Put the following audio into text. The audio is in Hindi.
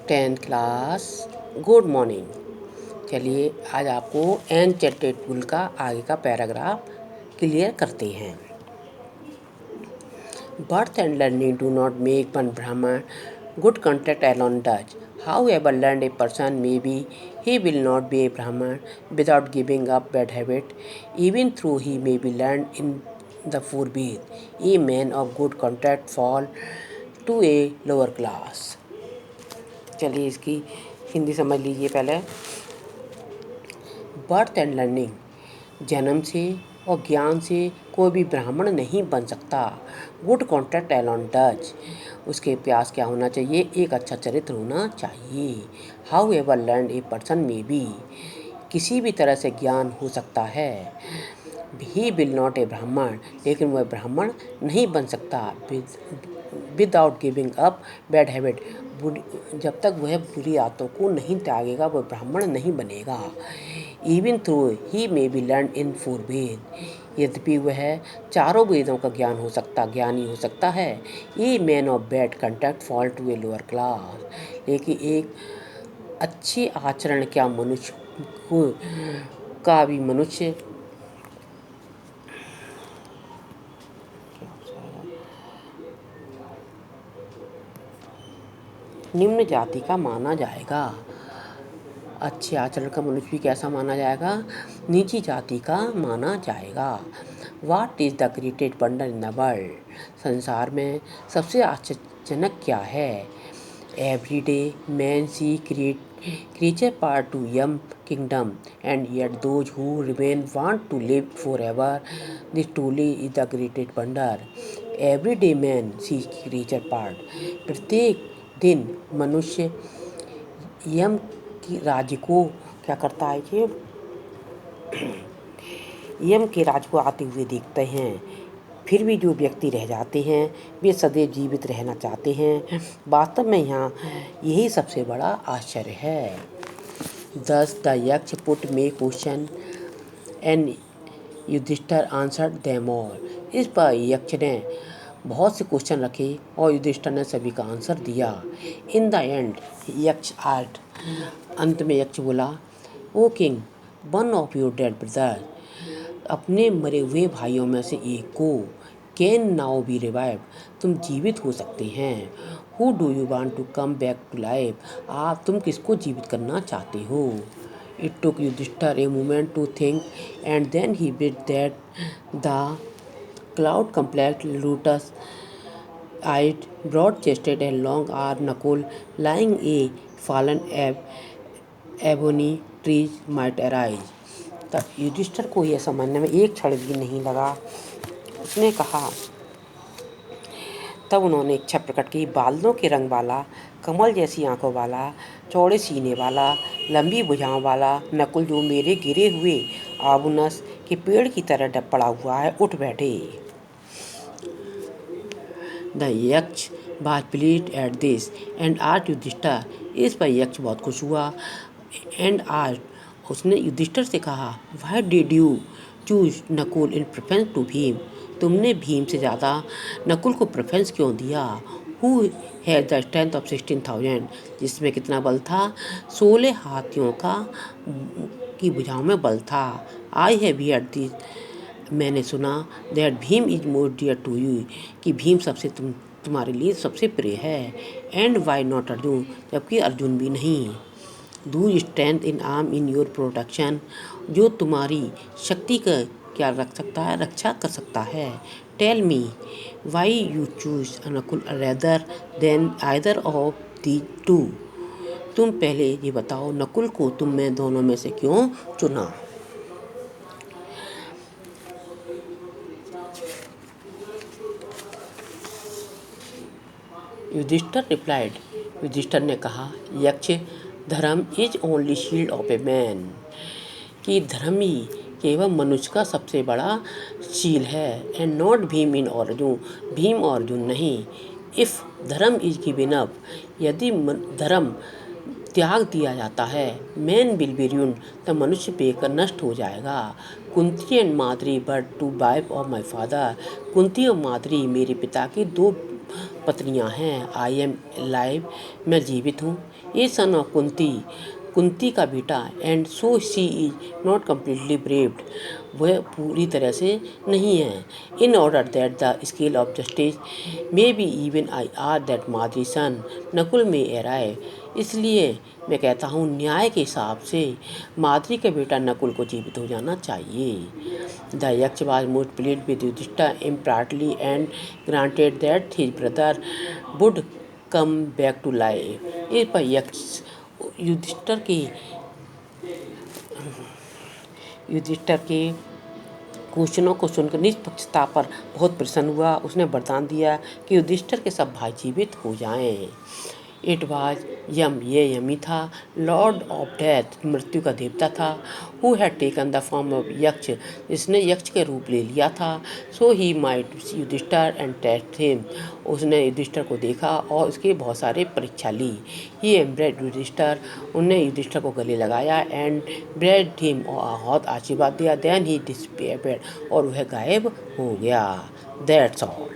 10th class, good morning. चलिए आज आपको एनचेट टेबल का आगे का पैराग्राफ क्लियर करते हैं। Birth and learning do not make one Brahman. Good contact alone does. However learned a person may be, he will not be a Brahman without giving up bad habit. Even though he may be learned in the forbid, a man of good contact fall to a lower class. चलिए इसकी हिंदी समझ लीजिए पहले। बर्थ एंड लर्निंग, जन्म से और ज्ञान से कोई भी ब्राह्मण नहीं बन सकता। गुड कॉन्टैक्ट एलोन डज, उसके प्यास क्या होना चाहिए? एक अच्छा चरित्र होना चाहिए। How ever learn a person में बी, किसी भी तरह से ज्ञान हो सकता है। ही विल नॉट ए ब्राह्मण, लेकिन वह ब्राह्मण नहीं बन सकता। Without giving up bad habit, जब तक वह बुरी आदतों को नहीं त्यागेगा वह ब्राह्मण नहीं बनेगा। Even though he may be learn in 4 Vedas, यद्यपि वह चारों वेदों का ज्ञानी हो सकता है। A man of bad conduct fall to a lower class, लेकिन एक अच्छे आचरण क्या मनुष्य का भी मनुष्य निम्न जाति का माना जाएगा। अच्छे आचरण का मनुष्य भी कैसा माना जाएगा? नीची जाति का माना जाएगा। What is the greatest wonder in the world, संसार में सबसे आश्चर्यजनक क्या है? Every day man see creature part to yum kingdom, and yet those who remain want to live forever. This truly is the greatest wonder. Every day man sees creature part, प्रत्येक दिन मनुष्य यम की राज्य को क्या करता है कि यम के राज्य को आते हुए देखते हैं। फिर भी जो व्यक्ति रह जाते हैं वे सदैव जीवित रहना चाहते हैं। वास्तव में यहाँ यही सबसे बड़ा आश्चर्य है। Thus the यक्ष पुट में question and Yudhishthira answered them all. इस पर यक्ष ने बहुत से क्वेश्चन रखे और युधिष्ठिर ने सभी का आंसर दिया। In the end Yaksha art, अंत में यक्ष बोला, O king, one of your dead brother, अपने मरे हुए भाइयों में से एक को, कैन नाउ बी रिवाइव, तुम जीवित हो सकते हैं। Who do you want to come back to life, तुम किसको जीवित करना चाहते हो? It took Yudhishthira a moment to think and then he bid that the cloud complected lotus eyed, broad-chested and long-armed Nakul, lying a fallen ebony trees might arise. तब युधिष्ठिर को यह समझने में एक क्षण भी नहीं लगा। उसने कहा, तब उन्होंने इच्छा प्रकट की, बादलों के रंग वाला, कमल जैसी आंखों वाला, चौड़े सीने वाला, लंबी भुजाओं वाला नकुल, जो मेरे गिरे हुए आबुनस के पेड़ की तरह पड़ा हुआ है, उठ बैठे। द यक्ष was pleased at this and asked Yudhishthir, इस पर यक्ष बहुत खुश हुआ। एंड asked, उसने युधिष्ठिर से कहा, Why did you choose Nakul in preference to Bhim, तुमने भीम से ज़्यादा नकुल को प्रेफरेंस क्यों दिया? Who had the strength of 16,000, जिसमें कितना बल था? 16 हाथियों की भुजाओं में बल था। I have heard this, मैंने सुना, that Bhim is more dear to you, कि भीम सबसे तुम्हारे लिए सबसे प्रिय है। एंड वाई नॉट अर्जुन, जबकि अर्जुन भी नहीं। Do strength in arm in your protection, जो तुम्हारी शक्ति का क्या रख सकता है, रक्षा कर सकता है। Tell me why you choose Nakul rather than either of the two, तुम पहले ये बताओ नकुल को तुम में दोनों में से क्यों चुना? युधिष्ठिर रिप्लाइड, युधिष्ठिर ने कहा, यक्ष, धर्म is only shield of a man, कि धर्म ही केवल मनुष्य का सबसे बड़ा शील है। एंड नॉट भीम इन अर्जुन, भीम और अर्जुन नहीं। इफ़ धर्म इज गिवन अप, यदि धर्म त्याग दिया जाता है, मैन विल बी ruined, तब मनुष्य बेकर नष्ट हो जाएगा। Kunti and Madri but two wife of my father, Kunti और माद्री मेरे पिता की दो पत्नियां हैं। आई एम लाइव, मैं जीवित हूँ। A son of Kunti, Kunti का बेटा। And so she is not completely bereaved, वह पूरी तरह से नहीं है। In order that the scale of justice may be even I are that Madri son Nakul may arrive, इसलिए मैं कहता हूँ न्याय के हिसाब से माद्री का बेटा नकुल को जीवित हो जाना चाहिए। The Yaksha was most pleased with Yudhishthira impartially and granted that his brother would come back to life. इस पर यक्ष युधिष्ठिर के क्वेश्चनों को सुनकर निष्पक्षता पर बहुत प्रसन्न हुआ। उसने वरदान दिया कि युधिष्ठिर के सब भाई जीवित हो जाएं। इट वाज यम, ये यमी था, लॉर्ड ऑफ डेथ, मृत्यु का देवता था, who had taken the form of Yaksha, जिसने यक्ष के रूप ले लिया था। So he might Yudhishthira and test him, उसने युधिष्ठिर को देखा और उसकी बहुत सारे परीक्षा ली। ही एम्ब्रेड युधिष्ठिर, उनने युधिष्ठिर को गले लगाया। एंड ब्रेड हिम, बहुत आशीर्वाद दिया। देन ही डिसअपीयर्ड, और वह गायब हो गया। That's all.